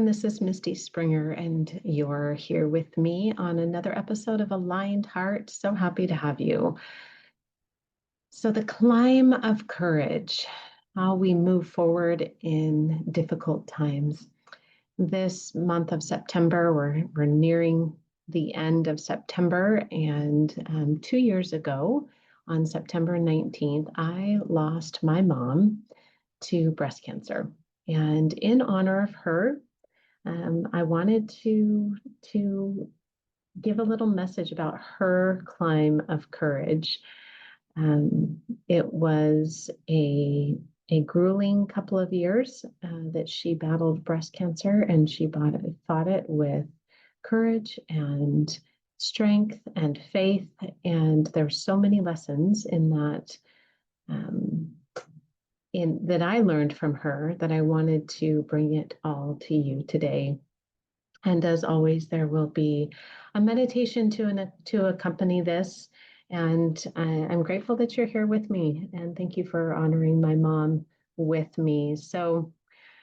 everyone. This is Misty Springer, and you're here with me on another episode of Aligned Heart. So happy to have you. So, the climb of courage, how we move forward in difficult times. This month of September, we're nearing the end of September, and 2 years ago, on September 19th, I lost my mom to breast cancer. And in honor of her, I wanted to give a little message about her climb of courage. It was a grueling couple of years that she battled breast cancer, and she fought it with courage and strength and faith. And there's so many lessons in that. That I learned from her that I wanted to bring it all to you today. And as always, there will be a meditation to accompany this. And I'm grateful that you're here with me. And thank you for honoring my mom with me. So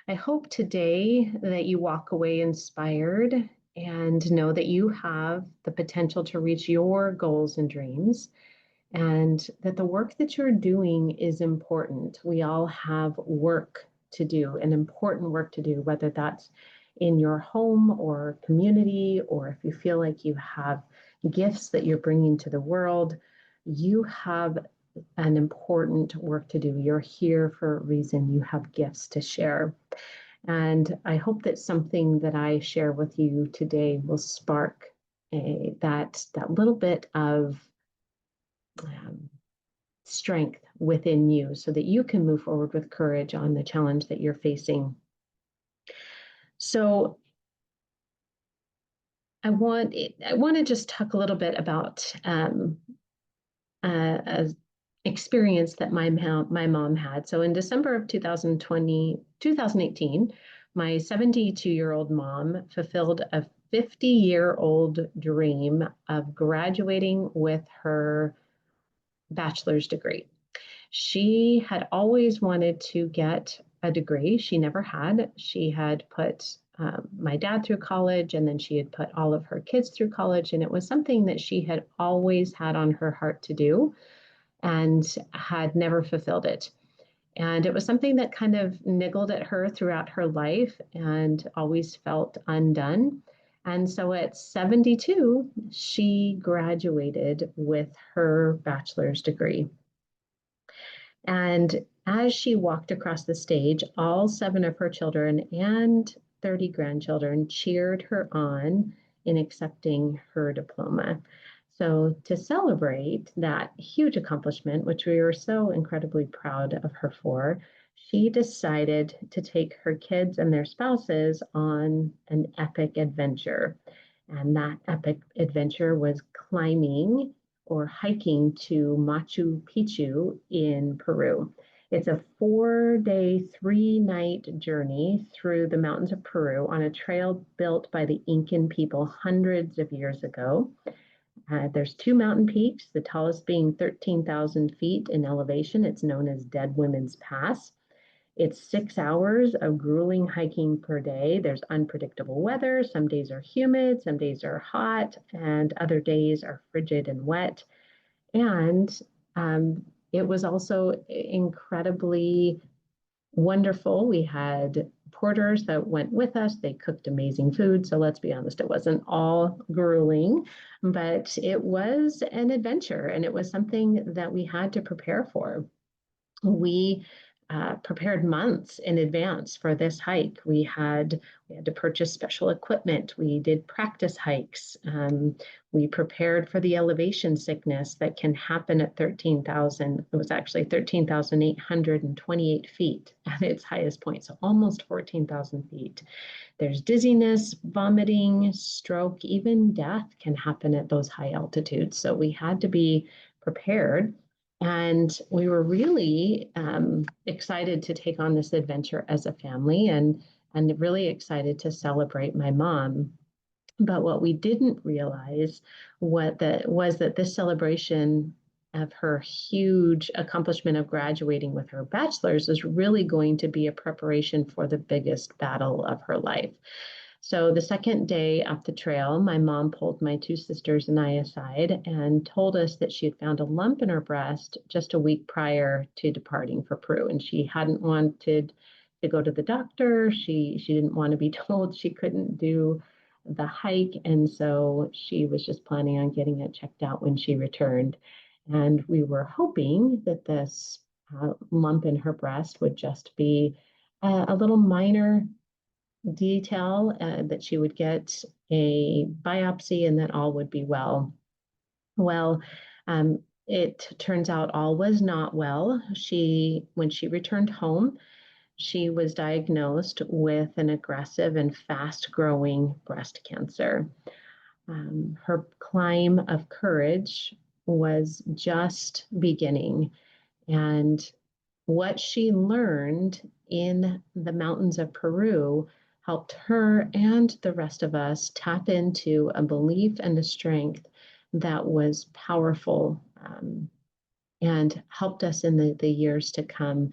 I hope today that you walk away inspired and know that you have the potential to reach your goals and dreams, and that the work that you're doing is important. We all have work to do, an important work to do, whether that's in your home or community, or if you feel like you have gifts that you're bringing to the world, you have an important work to do. You're here for a reason. You have gifts to share. And I hope that something that I share with you today will spark that little bit of strength within you so that you can move forward with courage on the challenge that you're facing. So I want to just talk a little bit about a experience that my mom had. So in December of 2018, my 72-year-old mom fulfilled a 50-year-old dream of graduating with her bachelor's degree. She had always wanted to get a degree. She never had. She had put my dad through college, and then she had put all of her kids through college. And it was something that she had always had on her heart to do and had never fulfilled it. And it was something that kind of niggled at her throughout her life and always felt undone. And so at 72, she graduated with her bachelor's degree. And as she walked across the stage, all 7 of her children and 30 grandchildren cheered her on in accepting her diploma. So to celebrate that huge accomplishment, which we were so incredibly proud of her for, she decided to take her kids and their spouses on an epic adventure. And that epic adventure was climbing or hiking to Machu Picchu in Peru. It's a 4-day, 3-night journey through the mountains of Peru on a trail built by the Incan people hundreds of years ago. There's 2 mountain peaks, the tallest being 13,000 feet in elevation. It's known as Dead Women's Pass. It's 6 hours of grueling hiking per day. There's unpredictable weather. Some days are humid, some days are hot, and other days are frigid and wet. And it was also incredibly wonderful. We had porters that went with us. They cooked amazing food. So let's be honest, it wasn't all grueling, but it was an adventure, and it was something that we had to prepare for. We prepared months in advance for this hike. We had to purchase special equipment. We did practice hikes. We prepared for the elevation sickness that can happen at 13,000. It was actually 13,828 feet at its highest point, so almost 14,000 feet. There's dizziness, vomiting, stroke, even death can happen at those high altitudes. So we had to be prepared. And we were really excited to take on this adventure as a family, and really excited to celebrate my mom. But what we didn't realize was that this celebration of her huge accomplishment of graduating with her bachelor's is really going to be a preparation for the biggest battle of her life. So the second day up the trail, my mom pulled my two sisters and I aside and told us that she had found a lump in her breast just a week prior to departing for Peru. And she hadn't wanted to go to the doctor. She didn't want to be told she couldn't do the hike. And so she was just planning on getting it checked out when she returned. And we were hoping that this lump in her breast would just be a little minor detail, that she would get a biopsy and that all would be well. Well, it turns out all was not well. When she returned home, she was diagnosed with an aggressive and fast growing breast cancer. Her climb of courage was just beginning. And what she learned in the mountains of Peru helped her and the rest of us tap into a belief and a strength that was powerful, and helped us in the years to come.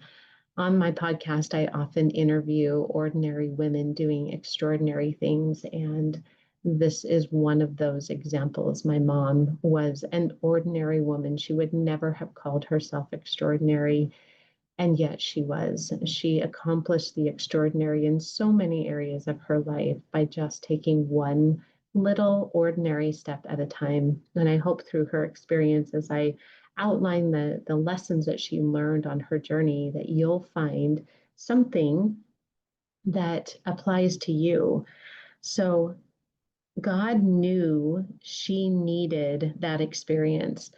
On my podcast, I often interview ordinary women doing extraordinary things, and this is one of those examples. My mom was an ordinary woman. She would never have called herself extraordinary, and yet she was. She accomplished the extraordinary in so many areas of her life by just taking one little ordinary step at a time. And I hope through her experience, as I outline the lessons that she learned on her journey, that you'll find something that applies to you. So God knew she needed that experience.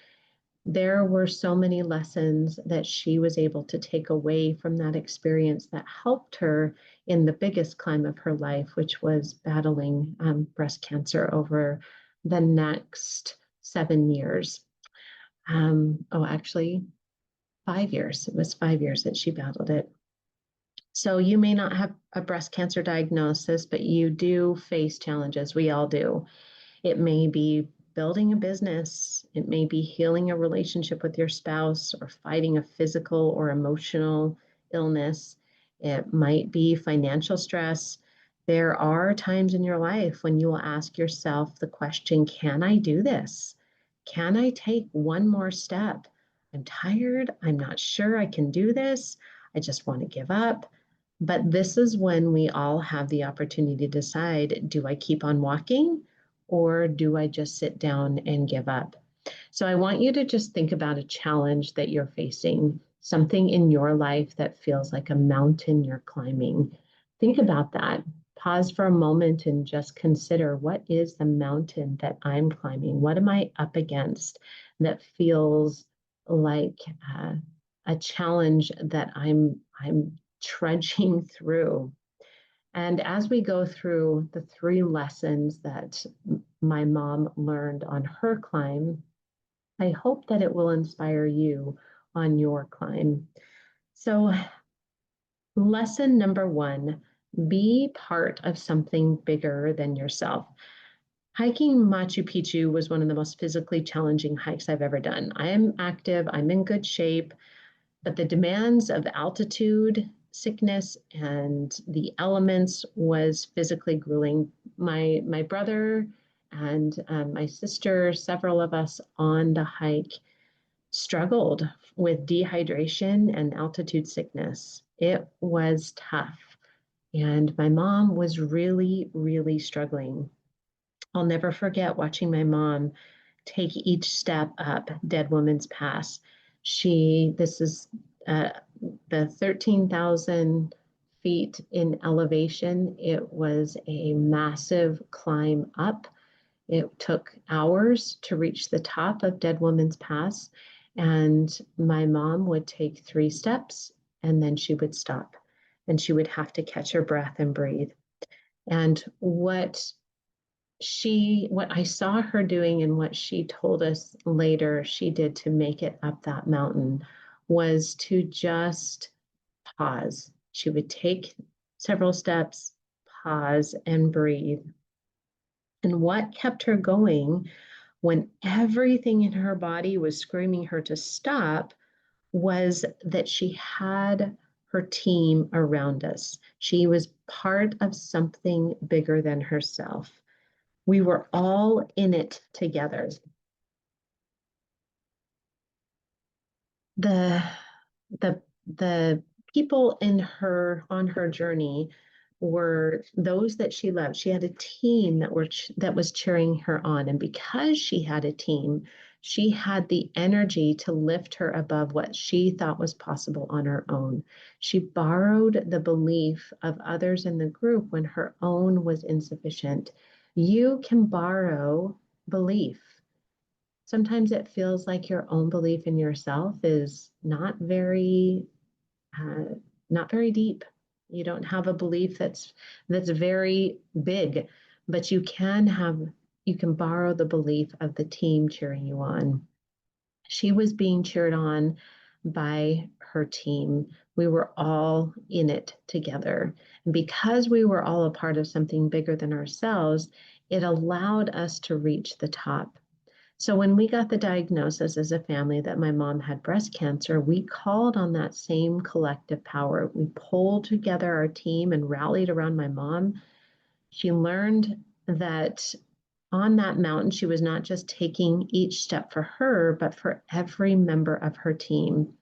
There were so many lessons that she was able to take away from that experience that helped her in the biggest climb of her life, which was battling breast cancer over the next 7 years. Actually, 5 years. It was 5 years that she battled it. So you may not have a breast cancer diagnosis, but you do face challenges. We all do. It may be building a business, it may be healing a relationship with your spouse, or fighting a physical or emotional illness. It might be financial stress. There are times in your life when you will ask yourself the question, can I do this? Can I take one more step? I'm tired. I'm not sure I can do this. I just want to give up. But this is when we all have the opportunity to decide, do I keep on walking, or do I just sit down and give up? So I want you to just think about a challenge that you're facing, something in your life that feels like a mountain you're climbing. Think about that. Pause for a moment and just consider, what is the mountain that I'm climbing? What am I up against that feels like a challenge that I'm trudging through? And as we go through the three lessons that my mom learned on her climb, I hope that it will inspire you on your climb. So, lesson number one, be part of something bigger than yourself. Hiking Machu Picchu was one of the most physically challenging hikes I've ever done. I am active, I'm in good shape, but the demands of altitude sickness and the elements was physically grueling. My brother and my sister, several of us on the hike, struggled with dehydration and altitude sickness. It was tough. And my mom was really, really struggling. I'll never forget watching my mom take each step up Dead Woman's Pass. This is uh, the 13,000 feet in elevation. It was a massive climb up. It took hours to reach the top of Dead Woman's Pass. And my mom would take 3 steps and then she would stop and she would have to catch her breath and breathe. And what I saw her doing and what she told us later she did to make it up that mountain was to just pause. She would take several steps, pause, and breathe. And what kept her going when everything in her body was screaming her to stop, was that she had her team around us. She was part of something bigger than herself. We were all in it together. The the people in her on her journey were those that she loved. She had a team that was cheering her on, and because she had a team, she had the energy to lift her above what she thought was possible on her own. She borrowed the belief of others in the group when her own was insufficient. You can borrow belief. Sometimes it feels like your own belief in yourself is uh, not very deep. You don't have a belief that's very big, but you can borrow the belief of the team cheering you on. She was being cheered on by her team. We were all in it together. And because we were all a part of something bigger than ourselves, it allowed us to reach the top. So when we got the diagnosis as a family that my mom had breast cancer, we called on that same collective power. We pulled together our team and rallied around my mom. She learned that on that mountain, she was not just taking each step for her, but for every member of her team.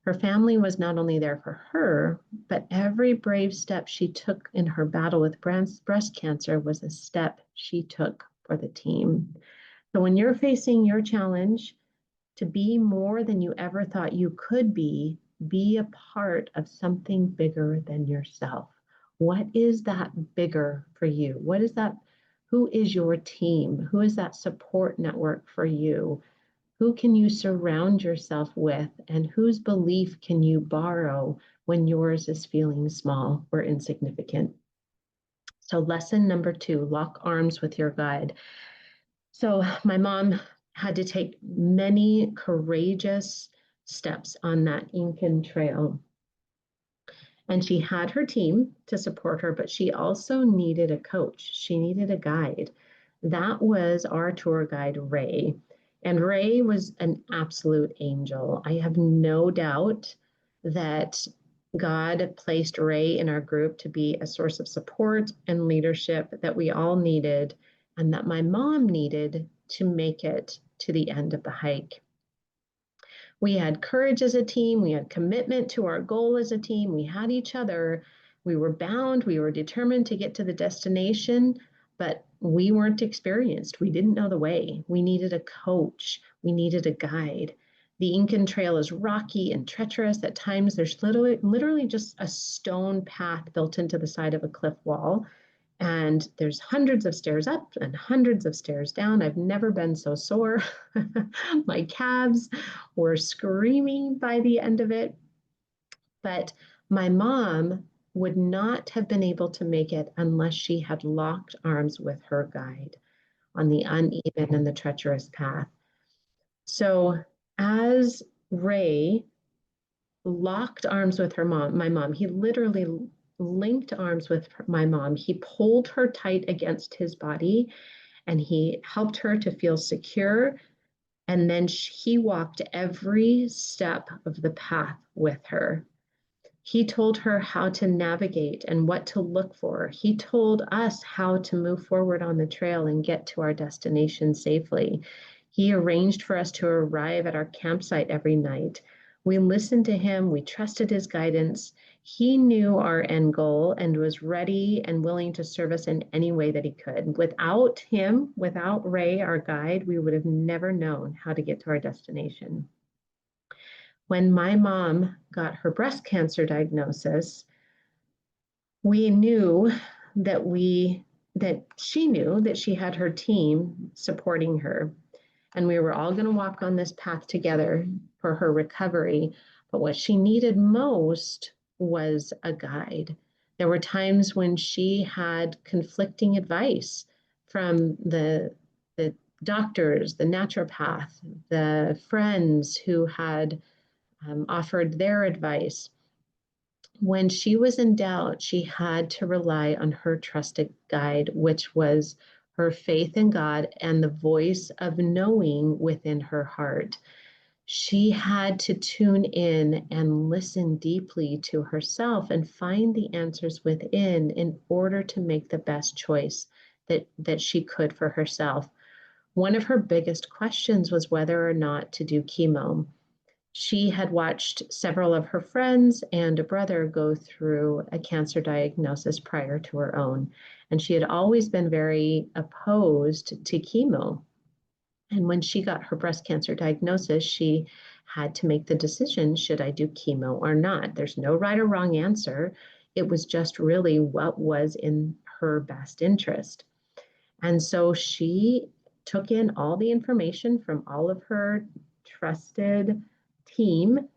Her family was not only there for her, but every brave step she took in her battle with breast cancer was a step she took for the team. So when you're facing your challenge to be more than you ever thought you could be a part of something bigger than yourself. What is that bigger for you? What is that? Who is your team? Who is that support network for you? Who can you surround yourself with? And whose belief can you borrow when yours is feeling small or insignificant? So, lesson number 2, lock arms with your guide. So my mom had to take many courageous steps on that Incan Trail. And she had her team to support her, but she also needed a coach. She needed a guide. That was our tour guide, Ray. And Ray was an absolute angel. I have no doubt that God placed Ray in our group to be a source of support and leadership that we all needed, and that my mom needed to make it to the end of the hike. We had courage as a team. We had commitment to our goal as a team. We had each other. We were bound. We were determined to get to the destination, but we weren't experienced. We didn't know the way. We needed a coach. We needed a guide. The Incan Trail is rocky and treacherous. At times, there's literally just a stone path built into the side of a cliff wall. And there's hundreds of stairs up and hundreds of stairs down. I've never been so sore. My calves were screaming by the end of it. But my mom would not have been able to make it unless she had locked arms with her guide on the uneven and the treacherous path. So as Ray locked arms with my mom, he literally linked arms with my mom. He pulled her tight against his body and he helped her to feel secure. And then he walked every step of the path with her. He told her how to navigate and what to look for. He told us how to move forward on the trail and get to our destination safely. He arranged for us to arrive at our campsite every night. We listened to him, we trusted his guidance. He knew our end goal and was ready and willing to serve us in any way that he could. Without him, without Ray, our guide, we would have never known how to get to our destination. When my mom got her breast cancer diagnosis, we knew that she knew that she had her team supporting her, and we were all going to walk on this path together for her recovery. But what she needed most was a guide. There were times when she had conflicting advice from the doctors, the naturopath, the friends who had offered their advice. When she was in doubt, she had to rely on her trusted guide, which was her faith in God, and the voice of knowing within her heart. She had to tune in and listen deeply to herself and find the answers within in order to make the best choice that she could for herself. One of her biggest questions was whether or not to do chemo. She had watched several of her friends and a brother go through a cancer diagnosis prior to her own, and she had always been very opposed to chemo. And when she got her breast cancer diagnosis, she had to make the decision, should I do chemo or not? There's no right or wrong answer. It was just really what was in her best interest. And so she took in all the information from all of her trusted team,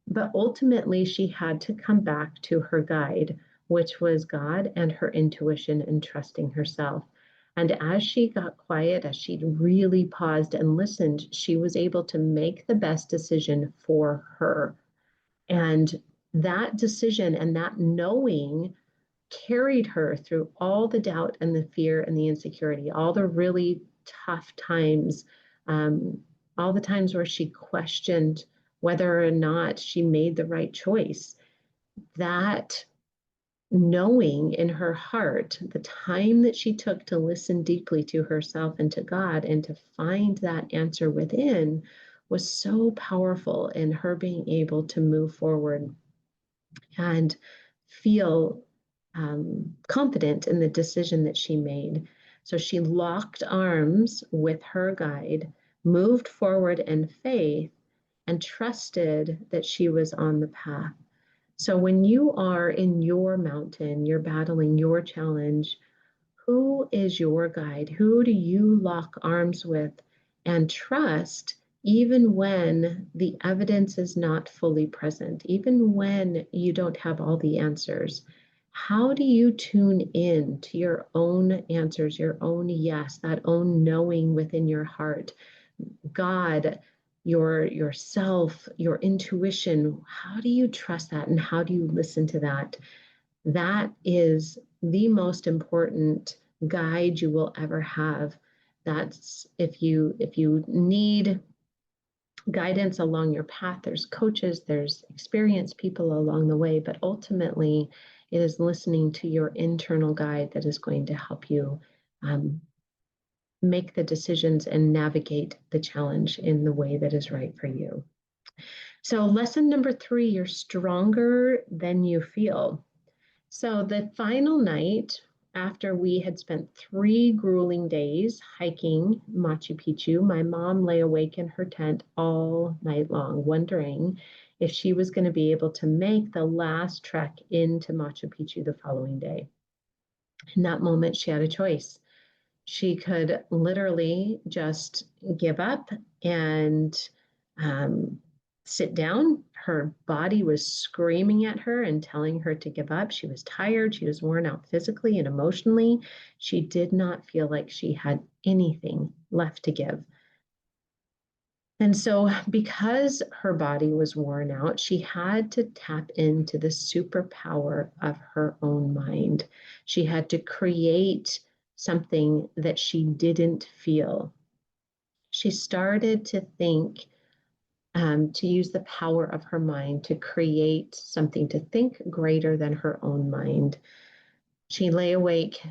but ultimately she had to come back to her guide, which was God and her intuition and trusting herself. And as she got quiet, as she really paused and listened, she was able to make the best decision for her. And that decision and that knowing carried her through all the doubt and the fear and the insecurity, all the really tough times, um, all the times where she questioned whether or not she made the right choice. That knowing in her heart, the time that she took to listen deeply to herself and to God and to find that answer within was so powerful in her being able to move forward and feel confident in the decision that she made. So she locked arms with her guide, moved forward in faith, and trusted that she was on the path. So when you are in your mountain, you're battling your challenge, who is your guide? Who do you lock arms with and trust, even when the evidence is not fully present, even when you don't have all the answers? How do you tune in to your own answers, your own yes, that own knowing within your heart? God, yourself, your intuition. How do you trust that and how do you listen to that? That is the most important guide you will ever have. That's if you need guidance along your path, there's coaches, there's experienced people along the way, but ultimately it is listening to your internal guide that is going to help you um, make the decisions and navigate the challenge in the way that is right for you. So lesson number 3, you're stronger than you feel. So the final night, after we had spent 3 grueling days hiking Machu Picchu, my mom lay awake in her tent all night long, wondering if she was going to be able to make the last trek into Machu Picchu the following day. In that moment, she had a choice. She could literally just give up and um, sit down. Her body was screaming at her and telling her to give up. She was tired. She was worn out physically and emotionally. She did not feel like she had anything left to give. And so, because her body was worn out, she had to tap into the superpower of her own mind. She had to create something that she didn't feel. She started to think, to use the power of her mind to create something, to think greater than her own mind. She lay awake,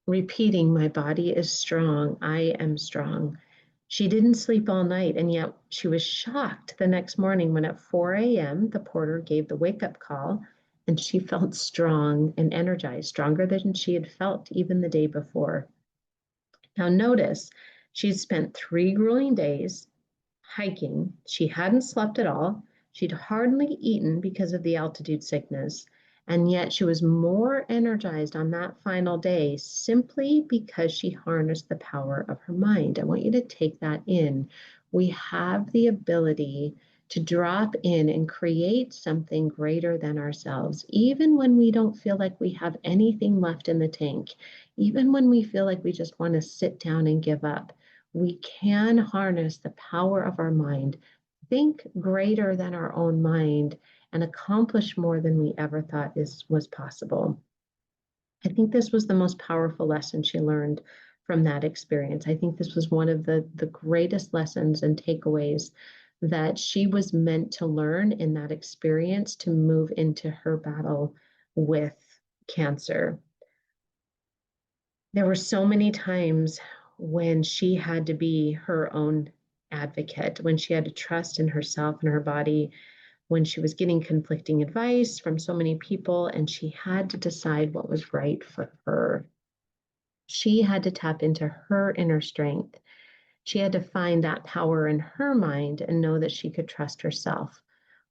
repeating, "My body is strong. I am strong." She didn't sleep all night, and yet she was shocked the next morning when at 4 a.m. the porter gave the wake up call, and she felt strong and energized, stronger than she had felt even the day before. Now, notice she'd spent 3 grueling days hiking. She hadn't slept at all. She'd hardly eaten because of the altitude sickness. And yet she was more energized on that final day simply because she harnessed the power of her mind. I want you to take that in. We have the ability to drop in and create something greater than ourselves, even when we don't feel like we have anything left in the tank, even when we feel like we just want to sit down and give up. We can harness the power of our mind, think greater than our own mind, and accomplish more than we ever thought was possible. I think this was the most powerful lesson she learned from that experience. I think this was one of the greatest lessons and takeaways that she was meant to learn in that experience to move into her battle with cancer. There were so many times when she had to be her own advocate, when she had to trust in herself and her body, when she was getting conflicting advice from so many people, and she had to decide what was right for her. She had to tap into her inner strength. She had to find that power in her mind and know that she could trust herself.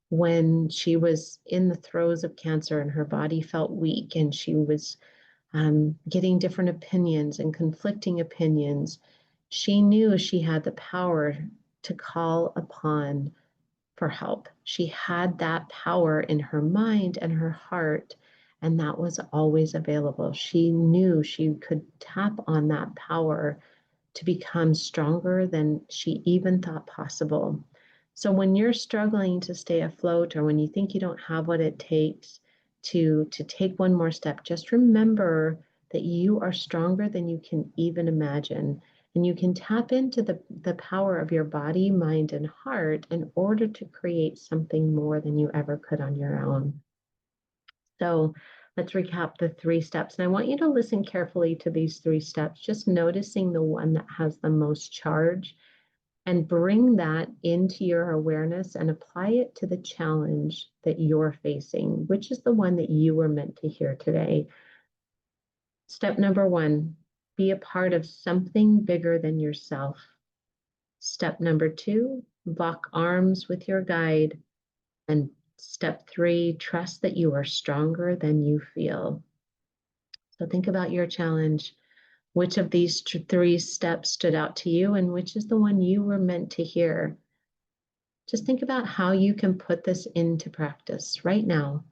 When she was in the throes of cancer and her body felt weak and she was getting different opinions and conflicting opinions, she knew she had the power to call upon for help. She had that power in her mind and her heart, and that was always available. She knew she could tap on that power to become stronger than she even thought possible. So when you're struggling to stay afloat, or when you think you don't have what it takes to take one more step, just remember that you are stronger than you can even imagine. And you can tap into the power of your body, mind, and heart in order to create something more than you ever could on your own. So let's recap the 3 steps. And I want you to listen carefully to these 3 steps, just noticing the one that has the most charge, and bring that into your awareness and apply it to the challenge that you're facing, which is the one that you were meant to hear today. Step number 1, be a part of something bigger than yourself. Step number 2, lock arms with your guide. And step 3, trust that you are stronger than you feel. So think about your challenge. Which of these 3 steps stood out to you, and which is the one you were meant to hear? Just think about how you can put this into practice right now.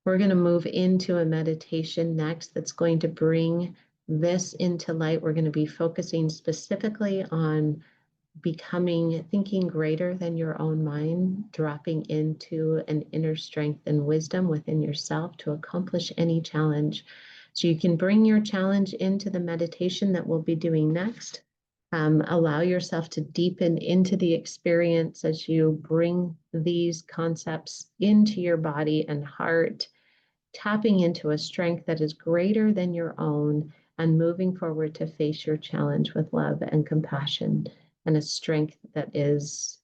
We're going to move into a meditation next that's going to bring this into light. We're going to be focusing specifically on thinking greater than your own mind, dropping into an inner strength and wisdom within yourself to accomplish any challenge. So you can bring your challenge into the meditation that we'll be doing next. Allow yourself to deepen into the experience as you bring these concepts into your body and heart, tapping into a strength that is greater than your own, and moving forward to face your challenge with love and compassion, and a strength that is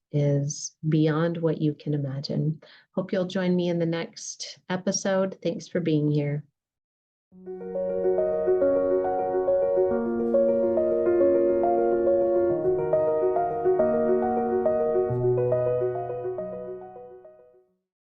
beyond what you can imagine. Hope you'll join me in the next episode. Thanks for being here.